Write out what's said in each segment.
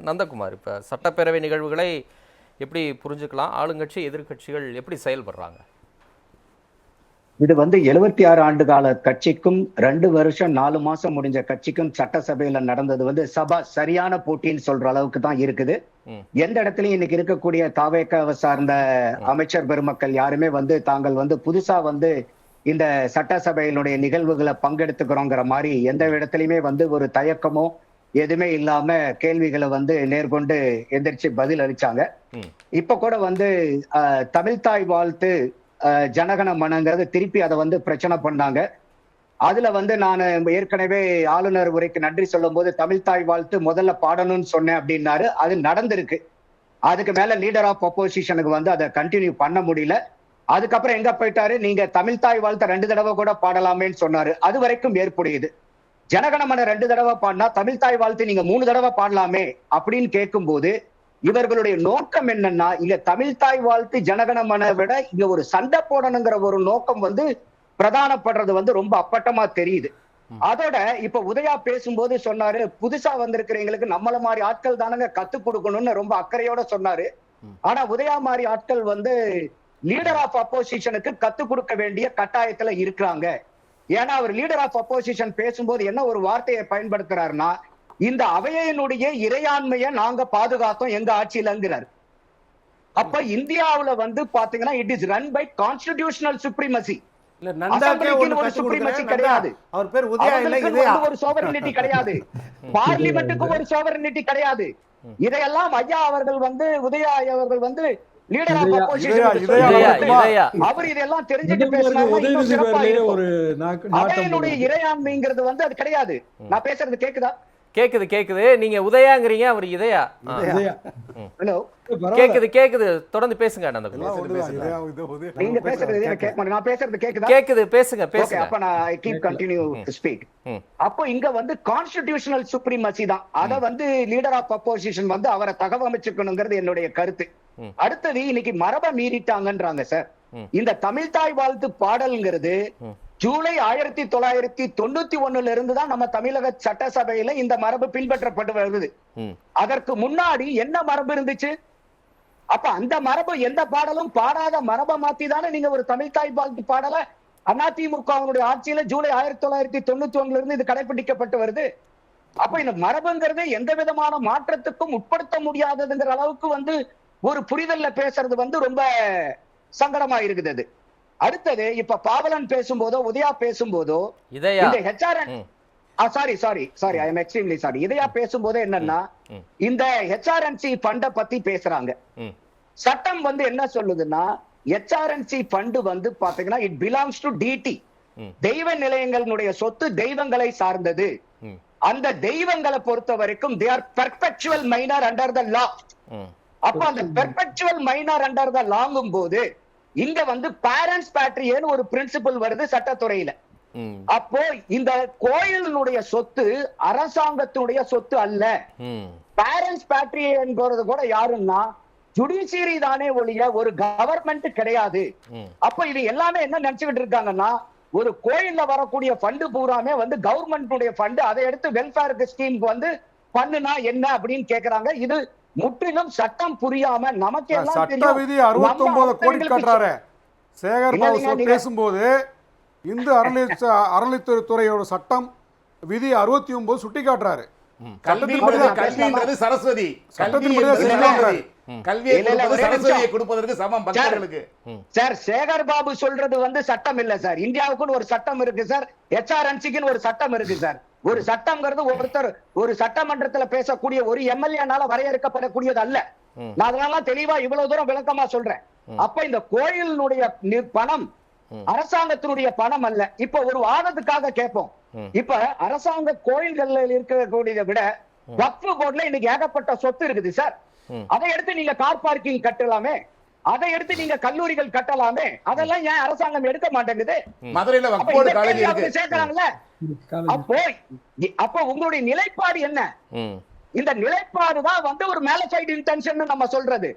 நந்தகுமார், இப்போ சட்டப்பேரவை நிகழ்வுகளை எப்படி புரிஞ்சுக்கலாம்? ஆளுங்கட்சி எதிர்கட்சிகள் எப்படி செயல்படுறாங்க? இது 76 ஆண்டு கால கட்சிக்கும் 2 வருஷம் 4 மாசம் முடிஞ்ச கட்சிக்கும் சட்டசபையில நடந்தது சபா சரியான போட்டின்னு சொல்ற அளவுக்கு தான் இருக்குது. எந்த இடத்துலயும் இன்னைக்கு இருக்கக்கூடிய தாவேக்காவை சார்ந்த அமைச்சர் பெருமக்கள் யாருமே தாங்கள் புதுசா இந்த சட்டசபையினுடைய நிகழ்வுகளை பங்கெடுத்துக்கிறோங்கிற மாதிரி எந்த இடத்துலயுமே ஒரு தயக்கமோ எதுவுமே இல்லாம கேள்விகளை நேர்கொண்டு எந்திரிச்சு பதில் அளிச்சாங்க. இப்ப கூட தமிழ்தாய் வாழ்த்து ஜனகண மனங்கிறது திருப்பி அதை பிரச்சனை பண்ணாங்க. அதுல நான் ஏற்கனவே ஆளுநர் உரைக்கு நன்றி சொல்லும் போது தமிழ்தாய் வாழ்த்து முதல்ல பாடணும்னு சொன்னேன் அப்படின்னாரு. அது நடந்திருக்கு. அதுக்கு மேல லீடர் ஆஃப் அப்போசிஷனுக்கு அதை கண்டினியூ பண்ண முடியல. அதுக்கப்புறம் எங்க போயிட்டாரு, நீங்க தமிழ்தாய் வாழ்த்த 2 தடவை கூட பாடலாமேன்னு சொன்னாரு. அது வரைக்கும் ஏற்புடையது. ஜனகணமன 2 தடவை பாடினா தமிழ்தாய் வாழ்த்து நீங்க 3 தடவை பாடலாமே அப்படின்னு கேட்கும் போது இவர்களுடைய நோக்கம் என்னன்னா, இங்க தமிழ்தாய் வாழ்த்து ஜனகணமனை விட இங்க ஒரு சண்டை போடணுங்கிற ஒரு நோக்கம் பிரதானப்படுறது ரொம்ப அப்பட்டமா தெரியுது. அதோட இப்ப உதயா பேசும்போது சொன்னாரு, புதுசா வந்திருக்கிறவங்களுக்கு நம்மள மாதிரி ஆட்கள் தானங்க கத்து கொடுக்கணும்னு ரொம்ப அக்கறையோட சொன்னாரு. ஆனா உதயா மாதிரி ஆட்கள் லீடர் ஆஃப் அப்போசிஷனுக்கு கத்து கொடுக்க வேண்டிய கட்டாயத்துல இருக்கிறாங்க. ஏன்னா அவர் லீடர் ஆஃப் அப்போசிஷன் பேசும்போது என்ன ஒரு வார்த்தையை பயன்படுத்துறாருன்னா, இந்த அவையினுடைய இறையாண்மையை நாங்க பாதுகாத்தோம் எங்க ஆட்சியிலங்கிறார். அப்ப இந்தியாவுல பாத்தீங்கன்னா it is run by constitutional supremacy. ஒரு சுப்ரீமசி கிடையாது. ஒரு சோவரினிட்டி கிடையாது. பார்லிமெண்ட்டுக்கு ஒரு சோவரினிட்டி கிடையாது. இதையெல்லாம் ஐயா அவர்கள் உதயா அவர்கள் லீடர் ஆஃப் அப்போசிஷன் அவர் இதெல்லாம் தெரிஞ்சுட்டு பேசினாருடைய இறையாண்மைங்கிறது அது கிடையாது. நான் பேசுறது கேக்குதா? கேக்குது. நீங்க உதயாங்கிறீங்க, அவர் இதயா. ஹலோ, கேக்குது. தொடர்ந்து பேசுங்க. நீங்க பேசுறது கேட்க மாட்டேன். நான் பேசுறது கேக்குதா? கேக்குது, பேசுங்க. அப்ப நான் I keep continue to speak. அப்போ இங்க கான்ஸ்டிடியூஷனல் சுப்ரீமசி தான். அத லீடர் ஆஃப் அப்போசிஷன் அவரை தகவமைச்சுக்கணுங்கிறது என்னுடைய கருத்து. அடுத்தது இன்னைக்கு மரபை மீறிட்டாங்கன்றாங்க சார். இந்த தமிழ்தாய் வாழ்த்து பாடல்ங்கிறது ஜூலை 1991 இருந்து தான் நம்ம தமிழக சட்டசபையில இந்த மரபு பின்பற்றப்பட்டு வருது. அதற்கு முன்னாடி என்ன மரபு இருந்துச்சு? அப்ப அந்த மரபு எந்த பாடலும் பாடாத மரபை மாத்தி தானே நீங்க ஒரு தமிழ்தாய் வாழ்த்து பாடல அதிமுக ஆட்சியில ஜூலை 1991 இருந்து இது கடைபிடிக்கப்பட்டு வருது. அப்ப இந்த மரபுங்கிறது எந்த விதமான மாற்றத்துக்கும் உட்படுத்த முடியாததுங்கிற அளவுக்கு ஒரு புரிதல்ல பேசுறது ரொம்ப சங்கடமா இருக்குது. அடுத்தது இப்ப பாவலன் பேசும்போதோ உதயா பேசும்போதோ இந்த ஹெச்ஆர்என் sorry I am extremely sorry Idhaya பேசும்போது என்னன்னா, இந்த ஹெச்ஆர்என்சி ஃபண்ட பத்தி பேசுறாங்க. சட்டம் என்ன சொல்லுதுன்னா, ஹெச்ஆர்என்சி ஃபண்ட் பாத்தீங்கன்னா இட் பிலாங்ஸ் டு டிடி. தெய்வ நிலையங்களுடைய சொத்து தெய்வங்களை சார்ந்தது. அந்த தெய்வங்களை பொறுத்த வரைக்கும் they are perpetual minor under the law. அப்ப அந்த பெர்பெக்சுவல் மைனர் அண்டர் த லாங்கும் போது இங்க பேரண்ட்ஸ் பேட்ரியன்னு ஒரு பிரின்சிபல் வருது சட்டத்துறையில. அப்போ இந்த கோயிலினுடைய சொத்து அரசாங்கத்தினுடைய சொத்து அல்ல. பேரண்ட்ஸ் பேட்ரியன்றது கூட யாருன்னா ஜுடிஷியரி தானே ஒழிய ஒரு கவர்மெண்ட் கிடையாது. அப்ப இது எல்லாமே என்ன நினைச்சுக்கிட்டு இருக்காங்கன்னா, ஒரு கோயில்ல வரக்கூடிய ஃபண்டு பூராமே கவர்மெண்ட் ஃபண்டு, அதை எடுத்து வெல்ஃபேருக்கு ஸ்கீமுக்கு பண்ணுனா என்ன அப்படின்னு கேக்குறாங்க. இது முற்றிலும் சட்டம் புரியாம நமக்கு சட்ட விதி 69 கோடி காட்டுறாரு சேகர் பாபு பேசும்போது. இந்து அறநிலைத்துறையோட சட்டம் விதி 69 சுட்டி காட்டுறாரு. சரஸ்வதி சேகர் பாபு சொல்றது சட்டம் இல்ல சார். இந்தியாவுக்குன்னு ஒரு சட்டம் இருக்கு சார். ஹெச்ஆர்என்சிக்குன்னு ஒரு சட்டம் இருக்கு சார். ஒரு சட்டம்ங்கிறது ஒருத்தர் ஒரு சட்டமன்றத்துல பேசக்கூடிய ஒரு எம்எல்ஏனால வரையறுக்கப்படக்கூடியது அல்ல. நான் அதனால தெளிவா இவ்வளவு தூரம் விளக்கமா சொல்றேன். அப்ப இந்த கோயிலினுடைய பணம் அரசாங்கத்தினுடைய பணம் அல்ல. இப்ப ஒரு வாதத்துக்காக கேட்போம். இப்ப அரசாங்க கோயில்கள்ல இருக்கக்கூடியதை விட வக்ஃப் போர்டுல இன்னைக்கு ஏகப்பட்ட சொத்து இருக்குது சார். அதை எடுத்து நீங்க கார் பார்க்கிங் கட்டலாமே, அதை எடுத்து நீங்க கல்லூரிகள் கட்டலாமே. அதெல்லாம் ஏன் அரசாங்கம் எடுக்க மாட்டேங்குது? மதுரையில வக்ஃப் காலேஜ் இருக்கு சேர்க்கறாங்கல்ல. அப்போ உங்களுடைய நிலைப்பாடு என்ன? இந்த நிலைப்பாடு தான் ஒரு மேலசைடு இன்டென்ஷன் நம்ம சொல்றது.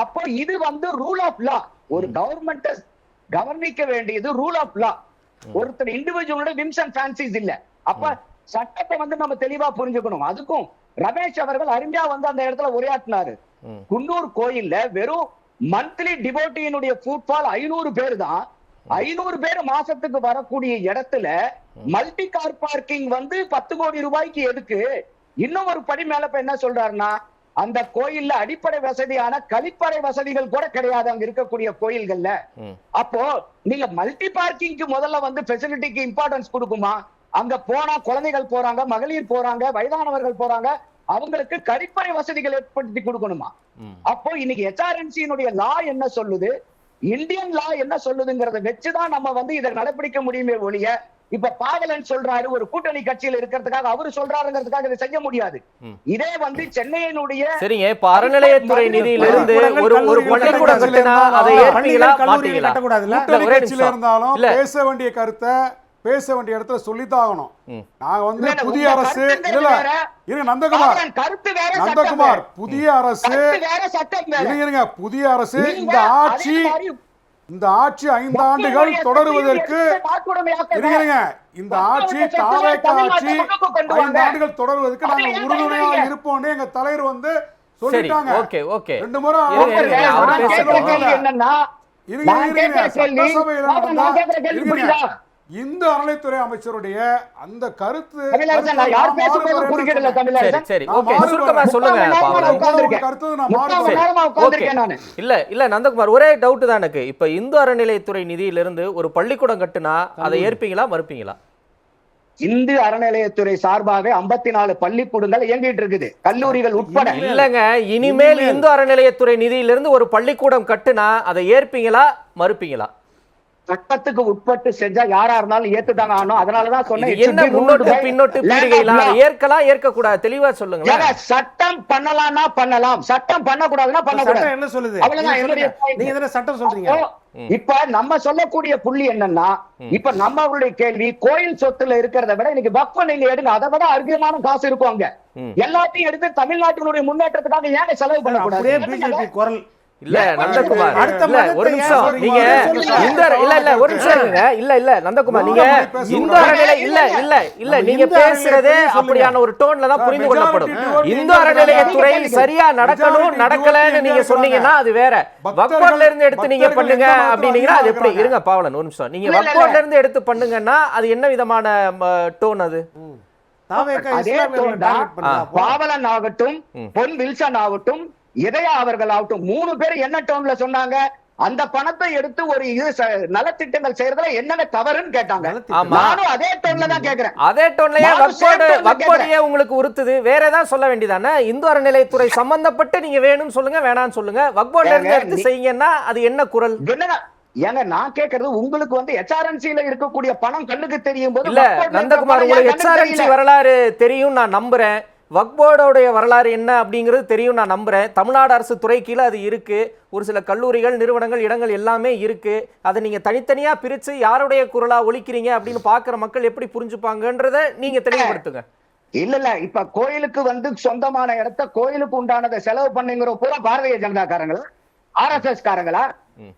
அப்போ இது ரூல் ஆஃப் லா. ஒரு கவர்மெண்ட் கவர்னிக்க வேண்டியது ரூல் ஆஃப் லா. ஒருத்தர் இண்டிவிஜுவலோட விம்ஸ் அண்ட் ஃபேன்சிஸ் இல்ல. அப்ப சட்டத்தை நம்ம தெளிவா புரிஞ்சுக்கணும். அதுக்கும் ரமேஷ் அவர்கள் அருமையா வந்து அந்த இடத்துல உரையாற்றினாரு. குன்னூர் கோயில்ல வெறும் மந்த்லி டிவோட்டியினுடைய ஃபுட்பால் 500 பேர் தான். 500 பேர் மாசத்துக்கு வரக்கூடிய இடத்துல மல்டி கார் பார்க்கிங் வந்து 10 கோடி ரூபாய்க்கு எதுக்கு? இன்னும் ஒரு படி மேல இப்ப என்ன சொல்றாருன்னா, அந்த கோயில்ல அடிப்படை வசதியான கழிப்பறை வசதிகள் கூட கிடையாது அங்க இருக்கக்கூடிய கோயில்கள்ல. அப்போ நீங்க மல்டி பார்க்கிங்க்கு முதல்ல வந்து ஃபெசிலிட்டிக்கு இம்பார்ட்டன்ஸ் கொடுக்குமா? அங்க போனா குழந்தைகள் போறாங்க, மகளிர் போறாங்க, வயதானவர்கள் போறாங்க, அவங்களுக்கு கழிப்பறை வசதிகள் ஏற்படுத்தி கொடுக்கணுமா? அப்போ இன்னைக்கு HRNC லா என்ன சொல்லுது, இந்தியன் லா என்ன சொல்லுதுங்கிறத வச்சுதான் நம்ம வந்து இதை கடைபிடிக்க முடியுமே ஒழிய, இப்ப பாவலன் சொல்றாரு ஒரு கூட்டணி கட்சியில் இருக்கிறதுக்காக அவரு சொல்றாருங்கிறதுக்காக இதை செய்ய முடியாது. இதே வந்து சென்னையினுடைய சரிங்க, இப்ப அறநிலையத்துறை நிதியிலிருந்து ஒரு பள்ளிக்கூடம் கட்டினா அதை ஏற்பீங்களா மாட்டீங்களா? கூட்டணி கட்சியில இருந்தாலும் பேச வேண்டிய கருத்தை பேச வேண்டிய இடத்துல சொல்லித்தாகணும். நாங்க வந்து புதிய அரசு இல்ல இருங்க நந்தகுமார் புதிய அரசு இருங்க புதிய அரசு இந்த ஆட்சி 5 ஆண்டுகள் தொடருவதற்கு இருங்க இந்த ஆட்சி தாவேக ஆட்சி 5 ஆண்டுகள் தொடருவதற்கு நாங்க உறுதுணையாக இருப்போம்னு எங்க தலைவர் வந்து சொல்லிட்டாங்க. ஓகே ஓகே 2 முறை இந்த அறநிலைத்துறை அமைச்சருடைய அந்த கருத்து இல்ல நந்தகுமார், ஒரே டவுட் தான் எனக்கு. இப்ப இந்து அறநிலையத்துறை நிதியிலிருந்து ஒரு பள்ளிக்கூடம் கட்டுனா அதை ஏற்பீங்களா மறுப்பீங்களா? இந்து அறநிலையத்துறை சார்பாக 54 பள்ளிக்கூடங்கள் இயங்கிட்டு இருக்குது, கல்லூரிகள் உட்பட. இல்லங்க, இனிமேல் இந்து அறநிலையத்துறை நிதியிலிருந்து ஒரு பள்ளிக்கூடம் கட்டுனா அதை ஏற்பீங்களா மறுப்பீங்களா? சட்டத்துக்கு உட்பட்டு செஞ்சா யாரா இருந்தாலும் ஏத்துதாங்க ஆகணும். அதனாலதான் சொன்னேன், என்ன முன்னோட்டு பின்னோட்டு பீடிகைலாம் ஏற்கலாம் ஏற்க கூடாது, தெளிவா சொல்லுங்க. சட்டம் பண்ணலாம்னா பண்ணலாம், சட்டம் பண்ணக்கூடாதுன்னா பண்ணக்கூடாது. என்ன சொல்லுது? அவ்வளவுதான் என்னுடைய நீங்க என்ன சட்டம் சொல்றீங்க? இப்ப நம்ம சொல்லக்கூடிய புள்ளி என்னன்னா, இப்ப நம்மளுடைய கேள்வி கோயில் சொத்துல இருக்கிறத விட இன்னைக்கு வக்ஃப் நீங்க எடுங்க, அதை விட அதிகமான காசு இருக்கும் அங்க. எல்லாத்தையும் எடுத்து தமிழ்நாட்டினுடைய முன்னேற்றத்துக்காக ஏன் செலவு பண்ணக்கூடாது? பிஜேபி குரல் இல்ல நந்தகுமார், ஒரு நிமிஷம் நீங்க இந்த ஒரு நிமிஷம் இல்ல நந்தகுமார், நீங்க இந்து அறநிலை இல்ல நீங்க பேசுறதே அப்படியான ஒரு டோன்ல தான் புரிந்து கொள்ளப்படும். இந்து அறநிலையத்துறை சரியா நடக்கலன்னு நீங்க சொன்னீங்கன்னா அது வேற. வக்ஃப்ல இருந்து எடுத்து நீங்க பண்ணுங்க அப்படின்னீங்கன்னா அது எப்படி? இருங்க பாவலன் ஒரு நிமிஷம், நீங்க வக்ஃப்ல இருந்து எடுத்து பண்ணுங்கன்னா அது என்ன விதமான டோன்? அது பாவலன் ஆகட்டும், பொன் வில்சன் ஆகட்டும், இதயா அவர்கள் ஆகட்டும், 3 பேர் என்ன டோன்ல சொன்னாங்க? அந்த பணத்தை எடுத்து ஒரு நலத்திட்டங்கள் செய்யறதுல என்னென்ன தவறுன்னு கேட்டாங்க. நானும் அதே டோன்ல தான் கேக்குறேன். அதே டோன்லயே வக்ஃபோர்டே உங்களுக்கு உறுத்துது, வேற ஏதாவது சொல்ல வேண்டியதானே? இந்து அறநிலையத்துறை சம்பந்தப்பட்டு நீங்க வேணும்னு சொல்லுங்க, வேணாம்னு சொல்லுங்க, வக்ஃபோர்ட்ல இருந்து எடுத்து செய்யுங்கன்னா அது என்ன குரல்? ஏங்க நான் கேக்குறது, உங்களுக்கு வந்து HRNC-ல இருக்கக்கூடிய பணம் கண்ணுக்கு தெரியும் போது இல்ல நந்தகுமார், உங்களுக்கு HRNC வரலாறு தெரியும் நான் நம்புறேன், வக்ஃபோர்டோடைய வரலாறு என்ன அப்படிங்கிறது தெரியும் நான் நம்புறேன். தமிழ்நாடு அரசு துறை கீழே அது இருக்கு, ஒரு சில கல்லூரிகள் நிறுவனங்கள் இடங்கள் எல்லாமே இருக்கு. அதை நீங்க தனித்தனியா பிரிச்சு யாருடைய குரலா ஒலிக்கிறீங்க அப்படின்னு பாக்குற மக்கள் எப்படி புரிஞ்சுப்பாங்கன்றத நீங்க தெளிவுபடுத்துங்க. இல்ல இப்ப கோயிலுக்கு வந்து சொந்தமான இடத்த கோயிலுக்கு உண்டானதை செலவு பண்ணுங்கிற பூரா பாரதிய ஜனதா காரங்களா, RSS காரங்களா?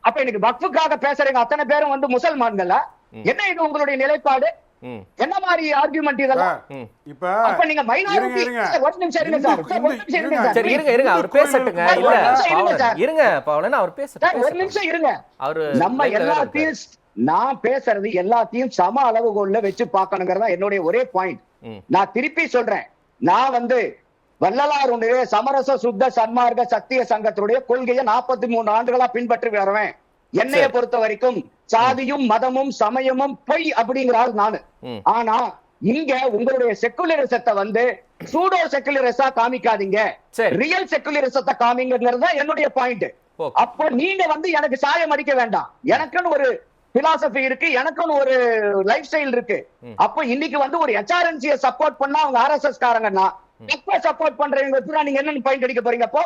அப்ப இன்னைக்கு வக்ஃபுக்காக பேசுறீங்க அத்தனை பேரும் வந்து முசல்மான்களா? என்ன இது உங்களுடைய நிலைப்பாடு? என்ன மாதிரி ஆர்குமெண்ட் இதெல்லாம்? இப்ப நீங்க மைனாரிட்டி ஒரு நிமிஷம் இருங்க சார், சரி இருங்க அவர் பேசட்டுங்க. இல்ல இருங்க பாவலன் அவர் பேசட்டும், ஒரு நிமிஷம் இருங்க. நம்ம எல்லாத்தையும் நான் பேசுறது எல்லாத்தையும் சம அளவுகோல்ல வச்சு பார்க்கணுங்கிறதா என்னுடைய ஒரே பாயிண்ட். நான் திருப்பி சொல்றேன், நான் வந்து வள்ளலாருடைய சமரச சுத்த சன்மார்க்க சத்திய சங்கத்தினுடைய கொள்கையை 43 ஆண்டுகளா பின்பற்றி வருவேன். என்னைய பொறுத்த வரைக்கும் சாதியும் மதமும் சமயமும் பொய் அப்படிங்கிற ஆள் நானு. ஆனா இங்க உங்களுடைய செக்குலரிசத்தை வந்து சூடோ செக்குலரிசா காமிக்காதீங்க, ரியல் செக்குலரிசத்தை காமிங்கிறது என்னுடைய பாயிண்ட். அப்போ நீங்க வந்து எனக்கு சாயம் அடிக்க வேண்டாம், எனக்குன்னு ஒரு பிலாசபி இருக்கு, எனக்குன்னு ஒரு லைஃப் ஸ்டைல் இருக்கு. அப்போ இன்னைக்கு வந்து ஒரு HRNC சப்போர்ட் பண்ணா அவங்க RSS காரங்கன்னா எப்ப சப்போர்ட் பண்றீங்க, நீங்க என்ன பாயிண்ட் அடிக்க போறீங்க? அப்போ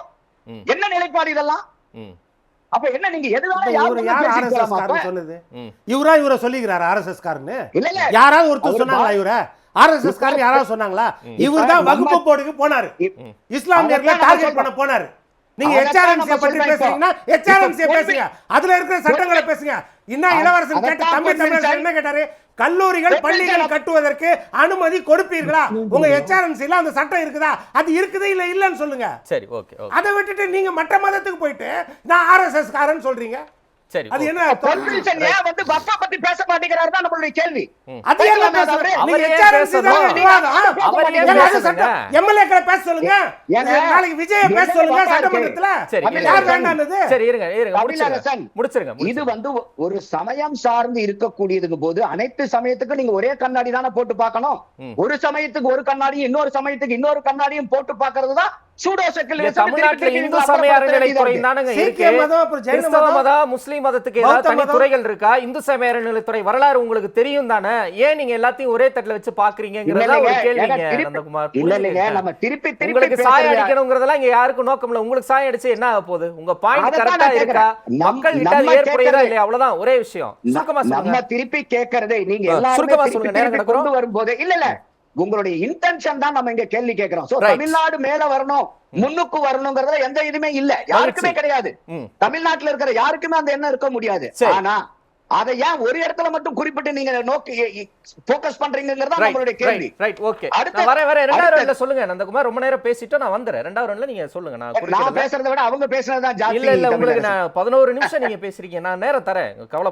என்ன நிலைப்பாடு இதெல்லாம்? அப்ப என்ன நீங்க இவரை சொல்லிக்கிறாரு RSS காரன்னு? யாராவது ஒருத்தர் சொன்னாங்களா? இவரை RSS காரன் யாராவது சொன்னாங்களா? இவர் தான் வகுப்பு போர்டுக்கு போனாரு, இஸ்லாமியர்களை டார்கெட் பண்ண போனாரு. நீங்க HRNC பத்தி பேசுறீங்கன்னா HRNC பேசுங்க, அதுல இருக்கிற சட்டங்களை பேசுங்க. இன்னும் இளவரசன் கேட்ட தமிழ் என்ன கேட்டாரு? கல்லூரிகள் பள்ளிகள் கட்டுவதற்கு அனுமதி கொடுப்பீர்களா? உங்க HRNC-ல அந்த சட்டம் இருக்குதா? அது இருக்குது இல்ல இல்லன்னு சொல்லுங்க. சரி, ஓகே. அதை விட்டுட்டு நீங்க மற்ற மதத்துக்கு போயிட்டு நான் RSS காரன் சொல்றீங்க. சரி, அது என்ன பொலிட்டிஷியன் ஏன் வந்து வப்பா பத்தி பேச மாட்டேங்கிறாரு தான் நம்மளுடைய கேள்வி. அது என்ன பேசுறது? நீங்க HRNC தான் விவாதம். அவர் ஏன் அது பேசுறது? சட்டம். MLA-க்களை பேச சொல்லுங்க. நாளைக்கு விஜய பேச சொல்லுங்க சட்டமன்றத்துல. சரி, யார் வேண்டானது? சரி, இருங்க முடிச்சிருங்க. இது வந்து ஒரு சமயம் சார்ந்து இருக்கக்கூடியதுக்கு போது அனைத்து சமயத்துக்கும் நீங்க ஒரே கண்ணாடி தானே போட்டு பார்க்கணும். ஒரு சமயத்துக்கு ஒரு கண்ணாடியும் இன்னொரு சமயத்துக்கு இன்னொரு கண்ணாடியும் போட்டு பார்க்கிறது தான் தமிழ்நாட்டுல இந்து சமய அறநிலைத்துறை தானங்க இருக்கு. கிறிஸ்தவ மதம், முஸ்லிம் மதத்துக்கு ஏதாவது தனி துறைகள் இருக்கா? இந்து சமய அறநிலைத்துறை வரலாறு உங்களுக்கு தெரியும் தானே? ஏன் நீங்க எல்லாத்தையும் ஒரே தட்டுல வச்சு பாக்குறீங்கங்கறத ஒரு கேள்விங்க நந்தகுமார். உங்களுக்கு சாயம் அடிக்கணும்ங்கறதெல்லாம் இங்க யாருக்கும் நோக்கம் இல்ல. உங்களுக்கு சாயம் அடிச்சு என்ன ஆக போகுது? உங்க பாயிண்ட் கரெக்டா இருக்கா? மக்கள் கிட்ட ஏற்புடையதா இல்லையா? அவ்வளவுதான் ஒரே விஷயம். சுருக்கமா சொல்லுங்க. நம்ம திருப்பி கேக்குறதே நீங்க எல்லாரும் கொண்டு வரும்போது இல்ல உங்களுடைய இன்டென்ஷன் தான் நம்ம இங்க கேள்வி கேட்கிறோம். சோ தமிழ்நாடு மேல வரணும், முன்னுக்கு வரணும்ங்கறதுல எந்த இதுமே இல்ல, யாருக்குமே கிடையாது. தமிழ்நாட்டுல இருக்கிற யாருக்குமே அந்த எண்ணம் இருக்க முடியாது. ஆனா அதை ஏன் ஒரு இடத்துல மட்டும் குறிப்பிட்டு நீங்க நோக்கி ஃபோக்கஸ் பண்றீங்கங்கறத நம்மளுடைய கேள்வி. Right, okay. நான் வர இரண்டாவது ரவுண்ட்ல சொல்லுங்க நந்தகுமார். ரொம்ப நேரம் பேசிட்டு நான் வந்துறேன். இரண்டாவது ரவுண்ட்ல நீங்க சொல்லுங்க. நான் பேசுறதை விட அவங்க பேசுறது தான் ஜாஸ்தி. இல்ல உங்களுக்கு நான் 11 நிமிஷம் நீங்க பேசுறீங்க. நான் நேரம் தரேன், கவலை